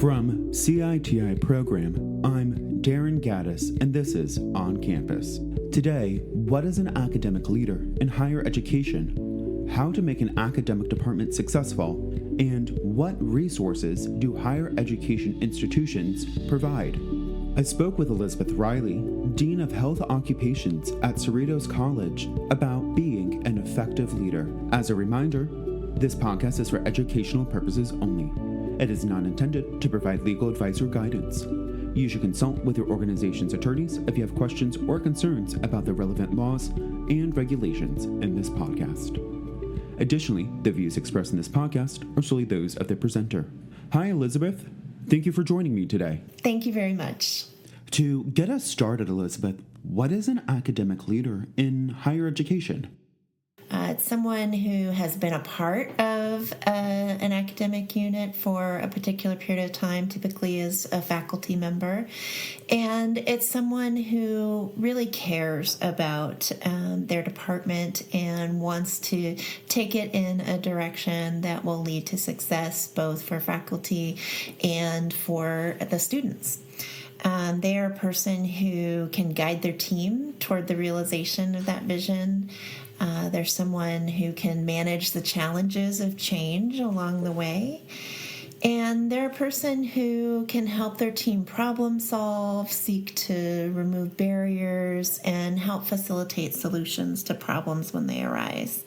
From CITI program, I'm Darren Gaddis, and this is On Campus. Today, what is an academic leader in higher education? How to make an academic department successful? And what resources do higher education institutions provide? I spoke with Elizabeth Riley, Dean of Health Occupations at Cerritos College, about being an effective leader. As a reminder, this podcast is for educational purposes only. It is not intended to provide legal advice or guidance. You should consult with your organization's attorneys if you have questions or concerns about the relevant laws and regulations in this podcast. Additionally, the views expressed in this podcast are solely those of the presenter. Hi, Elizabeth. Thank you for joining me today. Thank you very much. To get us started, Elizabeth, what is an academic leader in higher education? It's someone who has been a part of an academic unit for a particular period of time, typically as a faculty member. And it's someone who really cares about their department and wants to take it in a direction that will lead to success both for faculty and for the students. They are a person who can guide their team toward the realization of that vision. They're someone who can manage the challenges of change along the way. And they're a person who can help their team problem solve, seek to remove barriers, and help facilitate solutions to problems when they arise.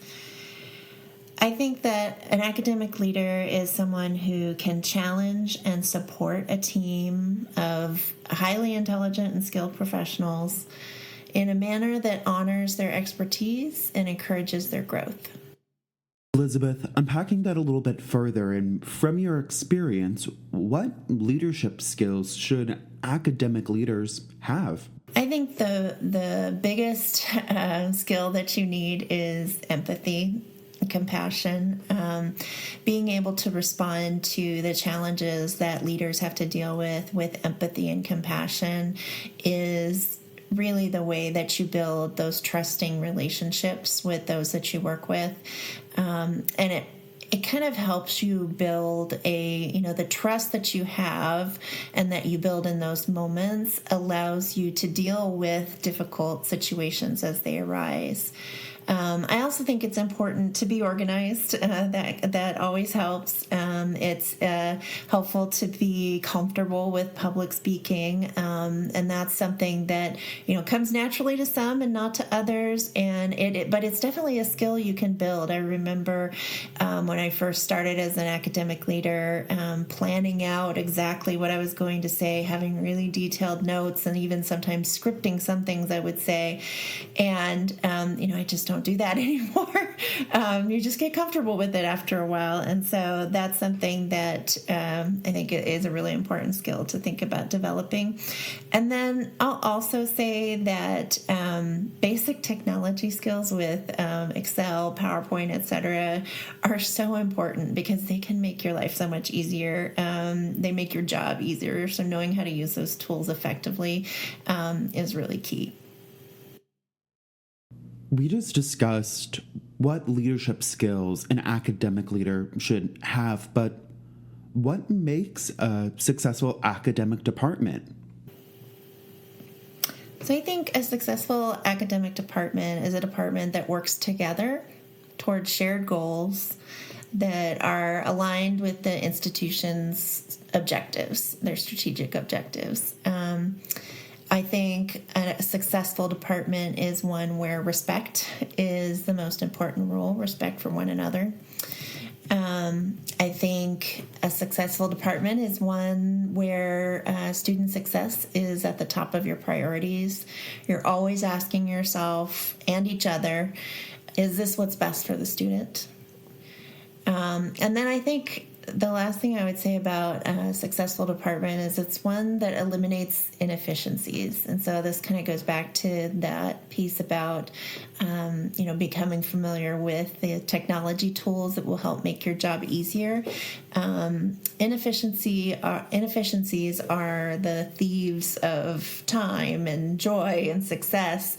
I think that an academic leader is someone who can challenge and support a team of highly intelligent and skilled professionals in a manner that honors their expertise and encourages their growth. Elizabeth, unpacking that a little bit further, and from your experience, what leadership skills should academic leaders have? I think the biggest skill that you need is empathy, compassion, being able to respond to the challenges that leaders have to deal with empathy and compassion is really the way that you build those trusting relationships with those that you work with. And it kind of helps you build the trust that you have and that you build in those moments allows you to deal with difficult situations as they arise. I also think it's important to be organized. That always helps. It's helpful to be comfortable with public speaking, and that's something that comes naturally to some and not to others. But it's definitely a skill you can build. I remember when I first started as an academic leader, planning out exactly what I was going to say, having really detailed notes, and even sometimes scripting some things I would say, and I just don't do that anymore. You just get comfortable with it after a while. And so that's something that I think is a really important skill to think about developing. And then I'll also say that basic technology skills with Excel, PowerPoint, etc. are so important because they can make your life so much easier. They make your job easier. So knowing how to use those tools effectively is really key. We just discussed what leadership skills an academic leader should have, but what makes a successful academic department? So I think a successful academic department is a department that works together towards shared goals that are aligned with the institution's objectives, their strategic objectives. I think a successful department is one where respect is the most important rule, respect for one another. I think a successful department is one where student success is at the top of your priorities. You're always asking yourself and each other, is this what's best for the student? And then I think the last thing I would say about a successful department is it's one that eliminates inefficiencies. And so this kind of goes back to that piece about, becoming familiar with the technology tools that will help make your job easier. Inefficiencies are the thieves of time and joy and success.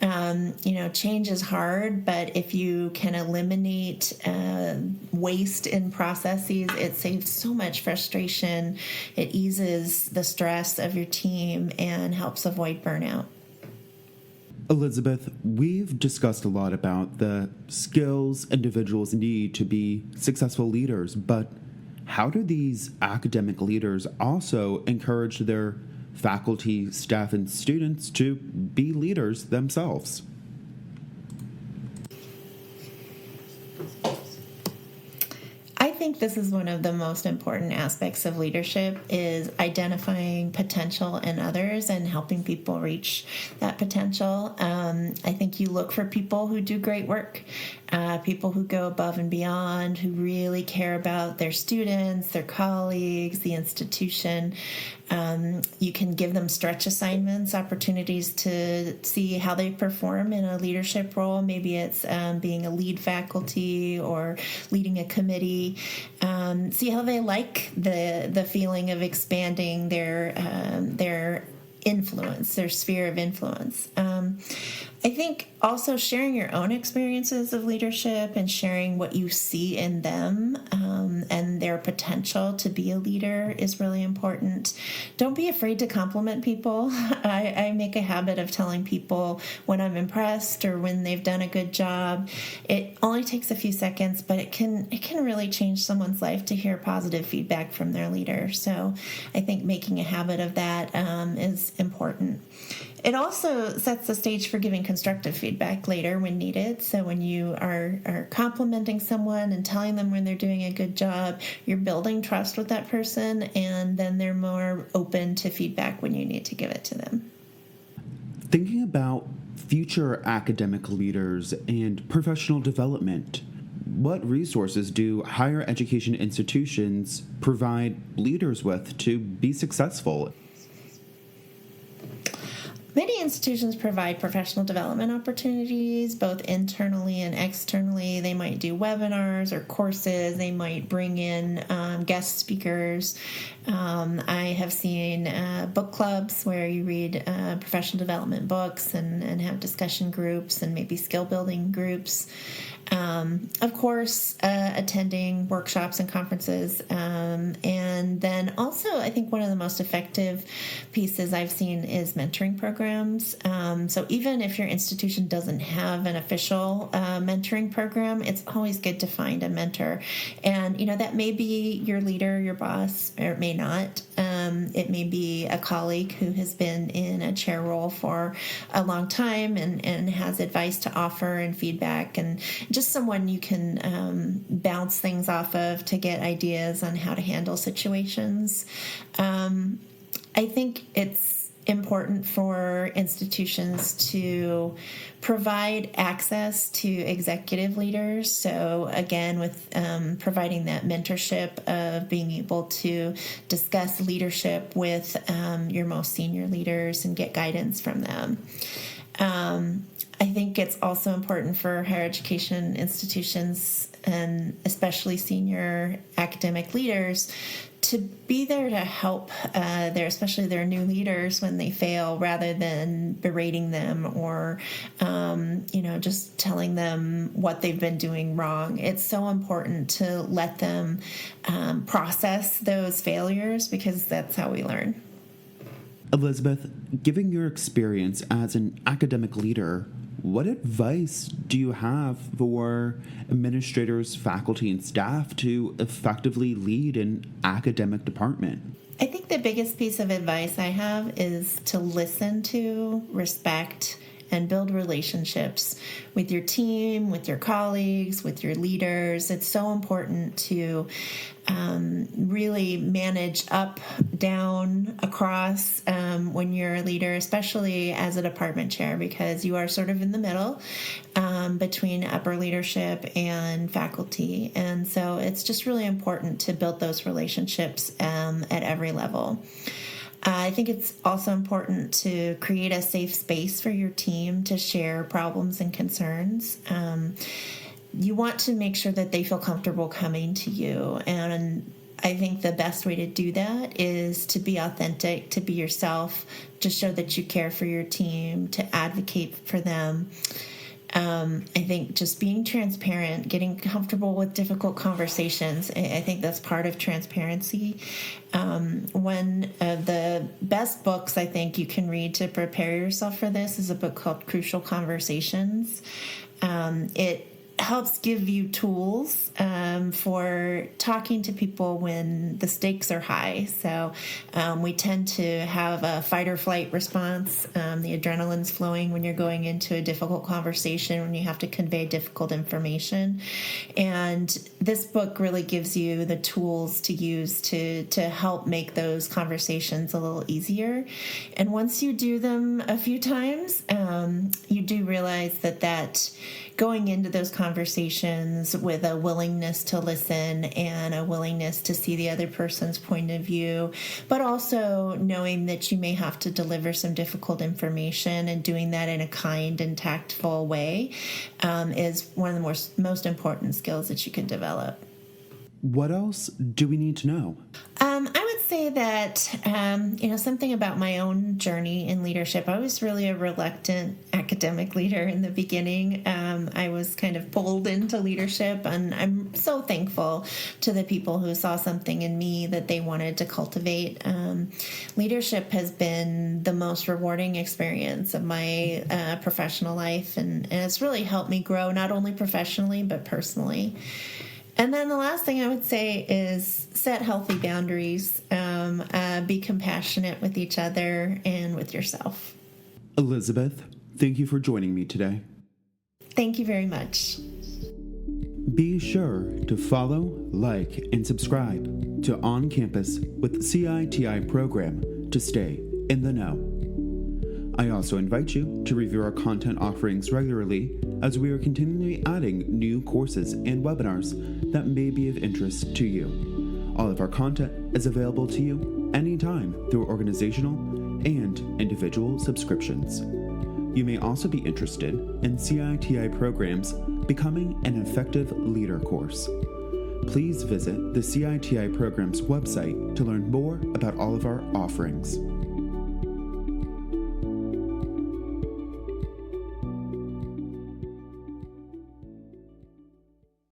Change is hard, but if you can eliminate waste in processes, it saves so much frustration. It eases the stress of your team and helps avoid burnout. Elizabeth, we've discussed a lot about the skills individuals need to be successful leaders, but how do these academic leaders also encourage their faculty, staff, and students to be leaders themselves? I think this is one of the most important aspects of leadership is identifying potential in others and helping people reach that potential. I think you look for people who do great work, people who go above and beyond, who really care about their students, their colleagues, the institution. You can give them stretch assignments, opportunities to see how they perform in a leadership role. Maybe it's being a lead faculty or leading a committee. See how they like the feeling of expanding their influence, their sphere of influence. I think also sharing your own experiences of leadership and sharing what you see in them and their potential to be a leader is really important. Don't be afraid to compliment people. I make a habit of telling people when I'm impressed or when they've done a good job. It only takes a few seconds, but it can really change someone's life to hear positive feedback from their leader. So I think making a habit of that is important. It also sets the stage for giving constructive feedback later when needed. So when you are complimenting someone and telling them when they're doing a good job, you're building trust with that person, and then they're more open to feedback when you need to give it to them. Thinking about future academic leaders and professional development, what resources do higher education institutions provide leaders with to be successful? Many institutions provide professional development opportunities, both internally and externally. They might do webinars or courses. They might bring in guest speakers. I have seen book clubs where you read professional development books and have discussion groups and maybe skill building groups. Of course, attending workshops and conferences. And then also, I think one of the most effective pieces I've seen is mentoring programs. So even if your institution doesn't have an official mentoring program, it's always good to find a mentor. And, that may be your leader, your boss, or it may not. It may be a colleague who has been in a chair role for a long time and has advice to offer and feedback, and just someone you can bounce things off of to get ideas on how to handle situations. I think it's important for institutions to provide access to executive leaders. So again, with providing that mentorship of being able to discuss leadership with your most senior leaders and get guidance from them. I think it's also important for higher education institutions and especially senior academic leaders to be there to help especially their new leaders when they fail, rather than berating them or just telling them what they've been doing wrong. It's so important to let them process those failures, because that's how we learn. Elizabeth, given your experience as an academic leader, what advice do you have for administrators, faculty, and staff to effectively lead an academic department? I think the biggest piece of advice I have is to listen to, respect, and build relationships with your team, with your colleagues, with your leaders. It's so important to really manage up, down, across when you're a leader, especially as a department chair, because you are sort of in the middle between upper leadership and faculty. And so it's just really important to build those relationships at every level. I think it's also important to create a safe space for your team to share problems and concerns. You want to make sure that they feel comfortable coming to you. And I think the best way to do that is to be authentic, to be yourself, to show that you care for your team, to advocate for them. I think just being transparent, getting comfortable with difficult conversations, I think that's part of transparency. One of the best books I think you can read to prepare yourself for this is a book called Crucial Conversations. It helps give you tools for talking to people when the stakes are high. So we tend to have a fight or flight response. The adrenaline's flowing when you're going into a difficult conversation, when you have to convey difficult information. And this book really gives you the tools to use to help make those conversations a little easier. And once you do them a few times, you do realize that going into those conversations with a willingness to listen and a willingness to see the other person's point of view, but also knowing that you may have to deliver some difficult information and doing that in a kind and tactful way is one of the most important skills that you can develop. What else do we need to know? I would say that, something about my own journey in leadership. I was really a reluctant academic leader in the beginning. I was kind of pulled into leadership, and I'm so thankful to the people who saw something in me that they wanted to cultivate. Leadership has been the most rewarding experience of my professional life, and it's really helped me grow, not only professionally, but personally. And then the last thing I would say is set healthy boundaries, be compassionate with each other and with yourself. Elizabeth, thank you for joining me today. Thank you very much. Be sure to follow, like, and subscribe to On Campus with the CITI program to stay in the know. I also invite you to review our content offerings regularly, as we are continually adding new courses and webinars that may be of interest to you. All of our content is available to you anytime through organizational and individual subscriptions. You may also be interested in CITI programs Becoming an Effective Leader course. Please visit the CITI program's website to learn more about all of our offerings.